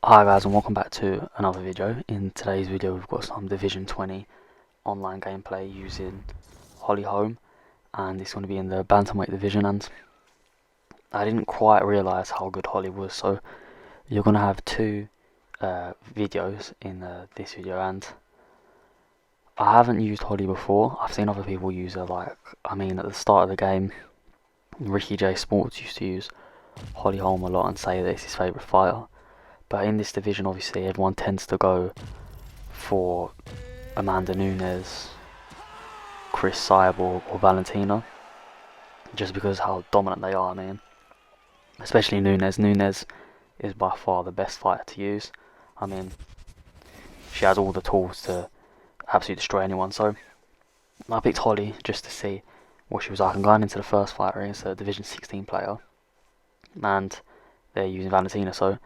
Hi guys, and welcome back to another video. In today's video we've got some Division 20 online gameplay using Holly Holm, and it's going to be in the bantamweight division. And I didn't quite realise how good Holly was, so you're going to have two videos in this video. And I haven't used Holly before. I've seen other people use her, at the start of the game Ricky J Sports used to use Holly Holm a lot and say that it's his favourite fighter. But in this division, obviously, everyone tends to go for Amanda Nunes, Chris Cyborg, or Valentina, just because how dominant they are. Especially Nunes. Nunes is by far the best fighter to use. She has all the tools to absolutely destroy anyone. So I picked Holly just to see what she was like. I'm going into the first fight against a Division 16 player, and they're using Valentina. So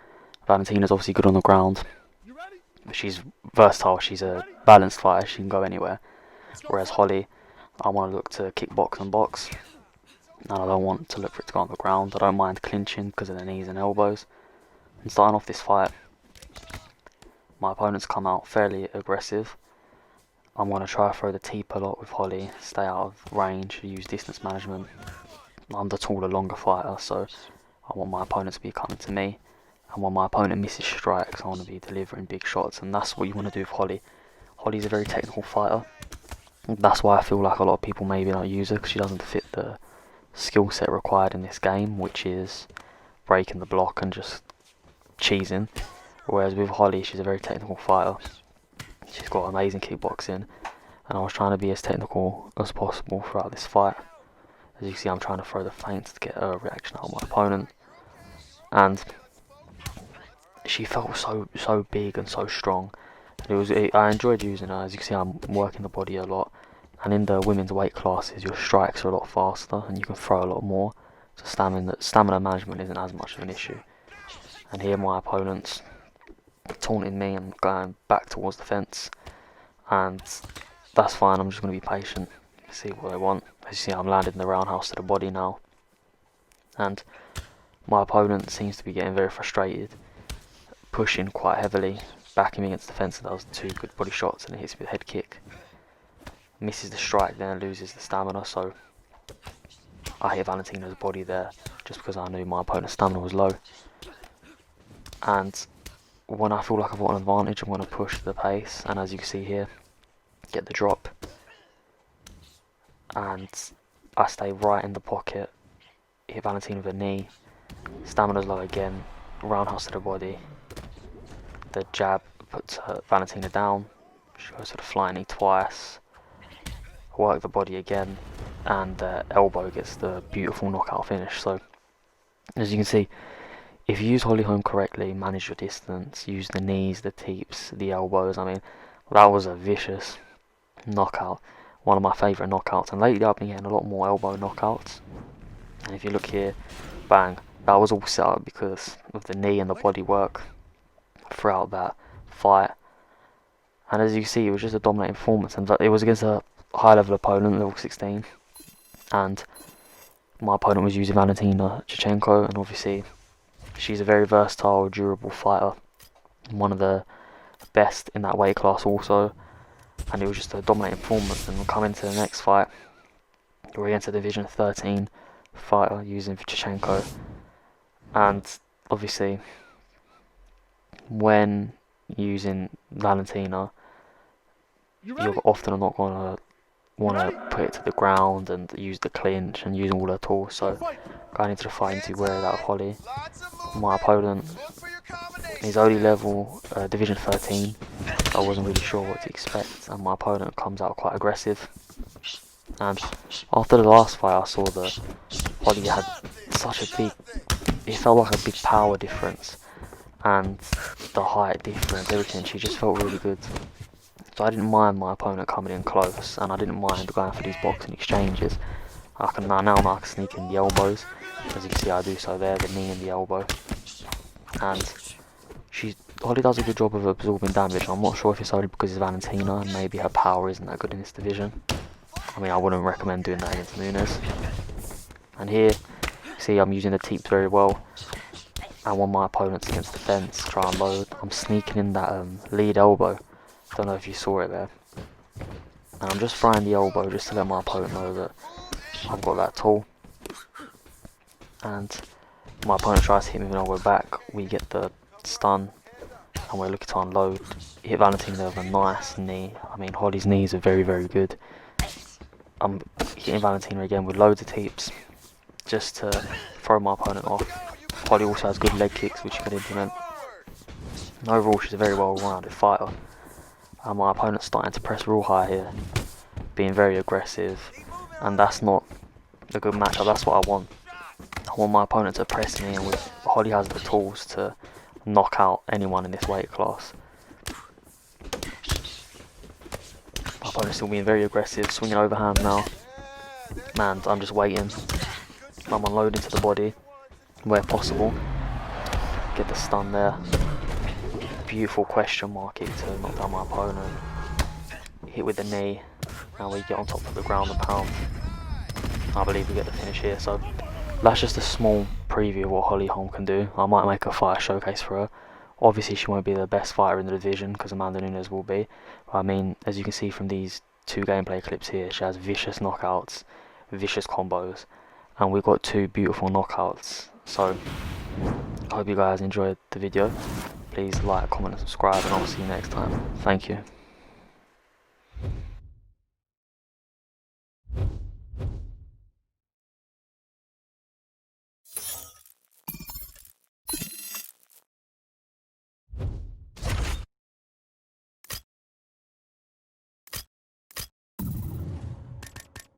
Valentina's obviously good on the ground. She's versatile, she's a balanced fighter, she can go anywhere. Whereas Holly, I want to look to kickbox and box, and I don't want to look for it to go on the ground. I don't mind clinching because of the knees and elbows. And starting off this fight, my opponent's come out fairly aggressive. I'm going to try to throw the teep a lot with Holly, stay out of range, use distance management. I'm the taller, longer fighter, so I want my opponent to be coming to me. And when my opponent misses strikes, I want to be delivering big shots, and that's what you want to do with Holly. Holly's a very technical fighter. That's why I feel like a lot of people maybe not use her, because she doesn't fit the skill set required in this game, which is breaking the block and just cheesing. Whereas with Holly, she's a very technical fighter. She's got amazing kickboxing, and I was trying to be as technical as possible throughout this fight. As you see, I'm trying to throw the feints to get a reaction out of my opponent, and she felt so big and so strong. I enjoyed using her. As you can see, I'm working the body a lot, and in the women's weight classes your strikes are a lot faster and you can throw a lot more, so stamina management isn't as much of an issue. And here my opponent's taunting me and going back towards the fence, and that's fine. I'm just going to be patient, see what they want. As you see, I'm landing the roundhouse to the body now, and my opponent seems to be getting very frustrated, pushing quite heavily, backing me against the fence, and does two good body shots, and it hits me with a head kick. Misses the strike, then loses the stamina, so I hit Valentina's body there, just because I knew my opponent's stamina was low. And when I feel like I've got an advantage, I'm going to push the pace, and as you can see here, get the drop. And I stay right in the pocket, hit Valentina with a knee, stamina's low again, roundhouse to the body. The jab puts Valentina down, she goes to the flying knee twice, work the body again, and the elbow gets the beautiful knockout finish. So as you can see, if you use Holly Holm correctly, manage your distance, use the knees, the teeps, the elbows, that was a vicious knockout, one of my favourite knockouts, and lately I've been getting a lot more elbow knockouts. And if you look here, bang, that was all set up because of the knee and the body work throughout that fight. And as you can see, it was just a dominating performance, and it was against a high level opponent, level 16, and my opponent was using Valentina Shevchenko, and obviously she's a very versatile, durable fighter, one of the best in that weight class also. And it was just a dominating performance. And we'll come into the next fight, we're against a Division 13 fighter using Shevchenko, and obviously when using Valentina, you're often not going to want to put it to the ground and use the clinch and use all her tools. So going into the fight, you need to be wary of that of Holly. My opponent is only level Division 13, so I wasn't really sure what to expect, and my opponent comes out quite aggressive. And after the last fight, I saw that Holly had such a big, it felt like a big power difference, and the height difference, everything. She just felt really good. So I didn't mind my opponent coming in close, and I didn't mind going for these boxing exchanges. I can sneak in the elbows. As you can see, I do so there, the knee and the elbow. And Holly does a good job of absorbing damage. I'm not sure if it's only because it's Valentina and maybe her power isn't that good in this division. I wouldn't recommend doing that against Nunes. And here, see, I'm using the teeps very well. and one of my opponents against the fence, try and load. I'm sneaking in that lead elbow. Don't know if you saw it there. And I'm just throwing the elbow just to let my opponent know that I've got that tool. And my opponent tries to hit me with an elbow back. We get the stun, and we're looking to unload. Hit Valentine there with a nice knee. I mean, Holly's knees are very, very good. I'm hitting Valentina again with loads of teeps, just to throw my opponent off. Holly also has good leg kicks, which you can implement. And overall, she's a very well-rounded fighter. And my opponent's starting to press real high here, being very aggressive, and that's not a good matchup. That's what I want. I want my opponent to press me, and with Holly has the tools to knock out anyone in this weight class. My opponent's still being very aggressive, swinging overhand now. Man, I'm just waiting. I'm unloading to the body where possible. Get the stun there. Beautiful question mark kick to knock down my opponent. Hit with the knee. Now we get on top of the ground and pound. I believe we get the finish here. So that's just a small preview of what Holly Holm can do. I might make a fight showcase for her. Obviously she won't be the best fighter in the division, because Amanda Nunes will be. But I mean, as you can see from these two gameplay clips here, she has vicious knockouts, vicious combos, and we've got two beautiful knockouts. So I hope you guys enjoyed the video. Please like, comment and subscribe, and I'll see you next time. Thank you.